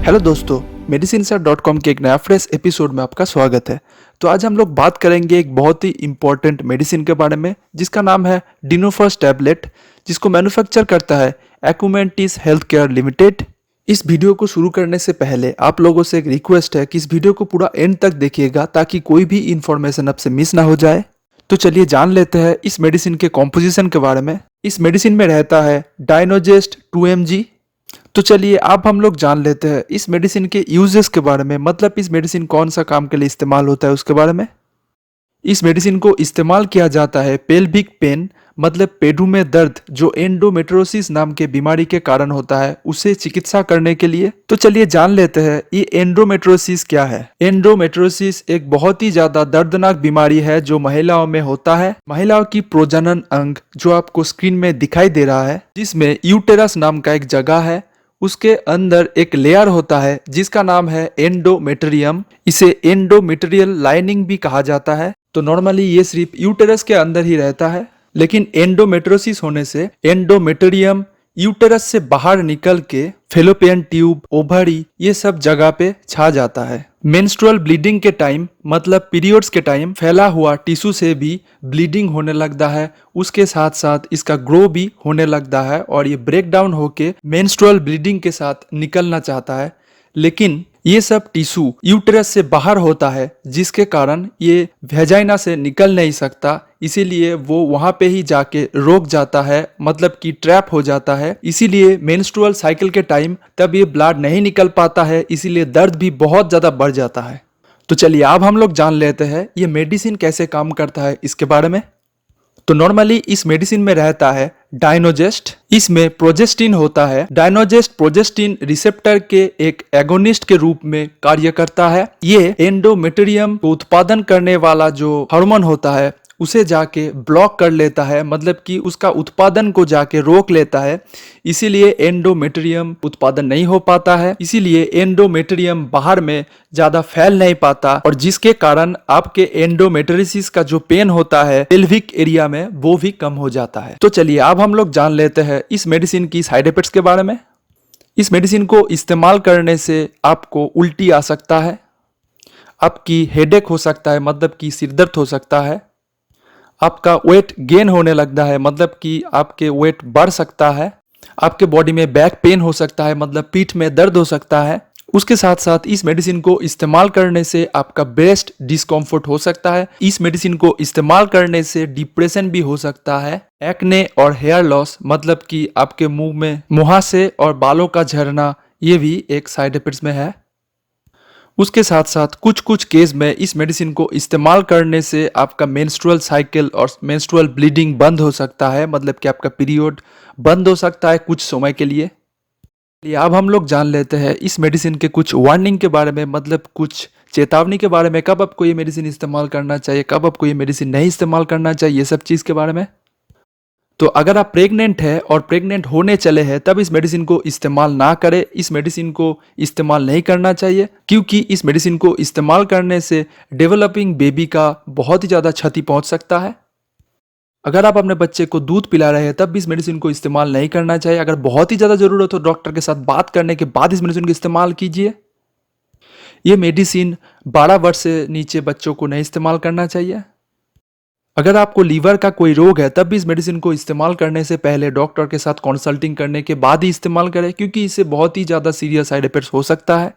Hello दोस्तों, medicinsar.com के एक नया फ्रेश एपिसोड में आपका स्वागत है। तो आज हम लोग बात करेंगे एक बहुत ही इम्पोर्टेंट मेडिसिन के बारे में जिसका नाम है डिनोफर्स टैबलेट, जिसको मैन्युफैक्चर करता है एक्यूमेंटिस हेल्थ केयर लिमिटेड। इस वीडियो को शुरू करने से पहले आप लोगों से एक रिक्वेस्ट है कि इस वीडियो को पूरा एंड तक देखिएगा ताकि कोई भी इंफॉर्मेशन आपसे मिस ना हो जाए। तो चलिए जान लेते हैं इस मेडिसिन के कॉम्पोजिशन के बारे में। इस मेडिसिन में रहता है डायनोजेस्ट 2 mg। तो चलिए अब हम लोग जान लेते हैं इस मेडिसिन के यूजेस के बारे में, मतलब इस मेडिसिन कौन सा काम के लिए इस्तेमाल होता है उसके बारे में। इस मेडिसिन को इस्तेमाल किया जाता है पेल्विक पेन, मतलब पेडू में दर्द जो एंडोमेट्रोसिस नाम के बीमारी के कारण होता है, उसे चिकित्सा करने के लिए। तो चलिए जान लेते हैं ये एंडोमेट्रोसिस क्या है। एंडोमेट्रोसिस एक बहुत ही ज्यादा दर्दनाक बीमारी है जो महिलाओं में होता है। महिलाओं की प्रजनन अंग जो आपको स्क्रीन में दिखाई दे रहा है, जिसमें यूटेरस नाम का एक जगह है, उसके अंदर एक लेयर होता है जिसका नाम है एंडोमेट्रियम। इसे एंडोमेट्रियल लाइनिंग भी कहा जाता है। तो नॉर्मली ये सिर्फ यूटेरस के अंदर ही रहता है, लेकिन एंडोमेट्रोसिस होने से एंडोमेट्रियम यूटेरस से बाहर निकल के फेलोपियन ट्यूब, ओवरी, ये सब जगह पे छा जाता है। मेंस्ट्रुअल ब्लीडिंग के टाइम, मतलब पीरियड्स के टाइम, फैला हुआ टिश्यू से भी ब्लीडिंग होने लगता है। उसके साथ साथ इसका ग्रो भी होने लगता है और ये ब्रेक डाउन होके मेंस्ट्रुअल ब्लीडिंग के साथ निकलना चाहता है, लेकिन ये सब टिश्यू यूटेरस से बाहर होता है, जिसके कारण ये वेजाइना से निकल नहीं सकता। इसीलिए वो वहां पे ही जाके रोक जाता है, मतलब कि ट्रैप हो जाता है। इसीलिए मेंस्ट्रुअल साइकिल के टाइम तब ये ब्लड नहीं निकल पाता है, इसीलिए दर्द भी बहुत ज्यादा बढ़ जाता है। तो चलिए अब हम लोग जान लेते हैं ये मेडिसिन कैसे काम करता है इसके बारे में। तो नॉर्मली इस मेडिसिन में रहता है डायनोजेस्ट। इसमें प्रोजेस्टिन होता है। डायनोजेस्ट प्रोजेस्टिन रिसेप्टर के एक एगोनिस्ट के रूप में कार्य करता है। ये एंडोमेट्रियम को उत्पादन करने वाला जो हार्मोन होता है उसे जाके ब्लॉक कर लेता है, मतलब कि उसका उत्पादन को जाके रोक लेता है। इसीलिए एंडोमेट्रियम उत्पादन नहीं हो पाता है। इसीलिए एंडोमेट्रियम बाहर में ज्यादा फैल नहीं पाता और जिसके कारण आपके एंडोमेट्रियोसिस का जो पेन होता है पेल्विक एरिया में, वो भी कम हो जाता है। तो चलिए अब हम लोग जान लेते हैं इस मेडिसिन की साइड इफेक्ट्स के बारे में। इस मेडिसिन को इस्तेमाल करने से आपको उल्टी आ सकता है, आपकी हेडेक हो सकता है, मतलब कि सिर दर्द हो सकता है, आपका वेट गेन होने लगता है, मतलब कि आपके वेट बढ़ सकता है, आपके बॉडी में बैक पेन हो सकता है, मतलब पीठ में दर्द हो सकता है। उसके साथ साथ इस मेडिसिन को इस्तेमाल करने से आपका ब्रेस्ट डिस्कम्फर्ट हो सकता है। इस मेडिसिन को इस्तेमाल करने से डिप्रेशन भी हो सकता है। एक्ने और हेयर लॉस, मतलब कि आपके मुंह में मुहासे और बालों का झड़ना, ये भी एक साइड इफेक्ट्स में है। उसके साथ साथ कुछ कुछ केस में इस मेडिसिन को इस्तेमाल करने से आपका मेंस्ट्रुअल साइकिल और मेंस्ट्रुअल ब्लीडिंग बंद हो सकता है, मतलब कि आपका पीरियड बंद हो सकता है कुछ समय के लिए। अब हम लोग जान लेते हैं इस मेडिसिन के कुछ वार्निंग के बारे में, मतलब कुछ चेतावनी के बारे में, कब आपको ये मेडिसिन इस्तेमाल करना चाहिए, कब आपको ये मेडिसिन नहीं इस्तेमाल करना चाहिए, ये सब चीज़ के बारे में। तो अगर आप प्रेग्नेंट है और प्रेग्नेंट होने चले हैं तब इस मेडिसिन को इस्तेमाल ना करें। इस मेडिसिन को इस्तेमाल नहीं करना चाहिए, क्योंकि इस मेडिसिन को इस्तेमाल करने से डेवलपिंग बेबी का बहुत ही ज़्यादा क्षति पहुंच सकता है। अगर आप अपने बच्चे को दूध पिला रहे हैं तब भी इस मेडिसिन को इस्तेमाल नहीं करना चाहिए। अगर बहुत ही ज़्यादा ज़रूरत हो डॉक्टर के साथ बात करने के बाद इस मेडिसिन का इस्तेमाल कीजिए। ये मेडिसिन 12 वर्ष से नीचे बच्चों को नहीं इस्तेमाल करना चाहिए। अगर आपको लीवर का कोई रोग है तब भी इस मेडिसिन को इस्तेमाल करने से पहले डॉक्टर के साथ कंसल्टिंग करने के बाद ही इस्तेमाल करें, क्योंकि इससे बहुत ही ज़्यादा सीरियस साइड इफेक्ट्स हो सकता है।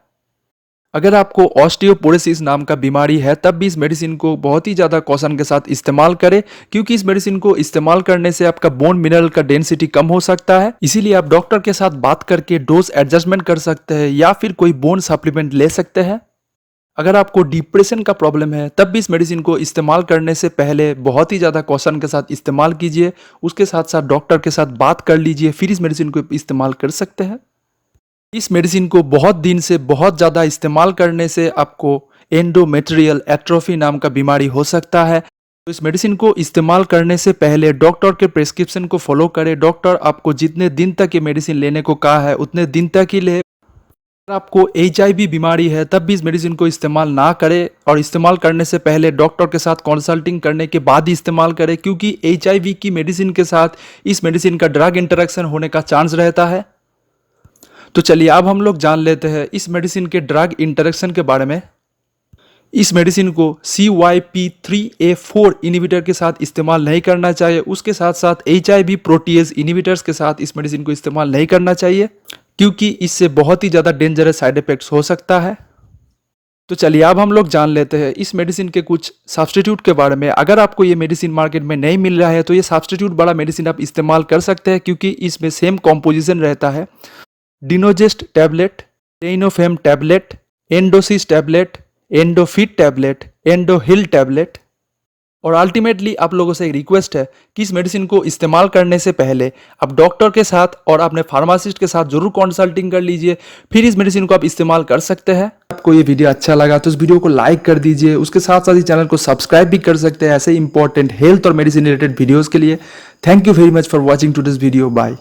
अगर आपको ऑस्टियोपोरोसिस नाम का बीमारी है तब भी इस मेडिसिन को बहुत ही ज़्यादा कॉशन के साथ इस्तेमाल करें, क्योंकि इस मेडिसिन को इस्तेमाल करने से आपका बोन मिनरल का डेंसिटी कम हो सकता है। इसीलिए आप डॉक्टर के साथ बात करके डोज एडजस्टमेंट कर सकते हैं या फिर कोई बोन सप्लीमेंट ले सकते हैं। अगर आपको डिप्रेशन का प्रॉब्लम है तब भी इस मेडिसिन को इस्तेमाल करने से पहले बहुत ही ज़्यादा कॉशन के साथ इस्तेमाल कीजिए। उसके साथ साथ डॉक्टर के साथ बात कर लीजिए, फिर इस मेडिसिन को इस्तेमाल कर सकते हैं। इस मेडिसिन को बहुत दिन से बहुत ज़्यादा इस्तेमाल करने से आपको एंडोमेट्रियल एट्रोफी नाम का बीमारी हो सकता है। तो इस मेडिसिन को इस्तेमाल करने से पहले डॉक्टर के प्रेस्क्रिप्शन को फॉलो करें। डॉक्टर आपको जितने दिन तक ये मेडिसिन लेने को कहा है उतने दिन तक ही ले। अगर आपको HIV बीमारी है तब भी इस मेडिसिन को इस्तेमाल ना करें और इस्तेमाल करने से पहले डॉक्टर के साथ कंसल्टिंग करने के बाद ही इस्तेमाल करें, क्योंकि HIV की मेडिसिन के साथ इस मेडिसिन का ड्रग इंटरेक्शन होने का चांस रहता है। तो चलिए अब हम लोग जान लेते हैं इस मेडिसिन के ड्रग इंटरेक्शन के बारे में। इस मेडिसिन को CYP3A4 इनिबिटर के साथ इस्तेमाल नहीं करना चाहिए। उसके साथ साथ HIV प्रोटीएज इनिबिटर्स के साथ इस मेडिसिन को इस्तेमाल नहीं करना चाहिए, क्योंकि इससे बहुत ही ज़्यादा डेंजरस साइड इफेक्ट्स हो सकता है। तो चलिए अब हम लोग जान लेते हैं इस मेडिसिन के कुछ सब्स्टिट्यूट के बारे में। अगर आपको ये मेडिसिन मार्केट में नहीं मिल रहा है तो ये सब्स्टिट्यूट वाला मेडिसिन आप इस्तेमाल कर सकते हैं, क्योंकि इसमें सेम कॉम्पोजिशन रहता है। Dienogest tablet, Tenofem tablet, Endosis tablet, Endofit tablet, Endoheal tablet. और अल्टीमेटली आप लोगों से एक रिक्वेस्ट है कि इस मेडिसिन को इस्तेमाल करने से पहले आप डॉक्टर के साथ और अपने फार्मासिस्ट के साथ जरूर कंसल्टिंग कर लीजिए, फिर इस मेडिसिन को आप इस्तेमाल कर सकते हैं। आपको ये वीडियो अच्छा लगा तो इस वीडियो को लाइक कर दीजिए, उसके साथ साथ ही चैनल को सब्सक्राइब भी कर सकते हैं ऐसे इंपॉर्टेंट हेल्थ और मेडिसिन रिलेटेड वीडियोज़ के लिए। Thank you very much for watching to this video. Bye.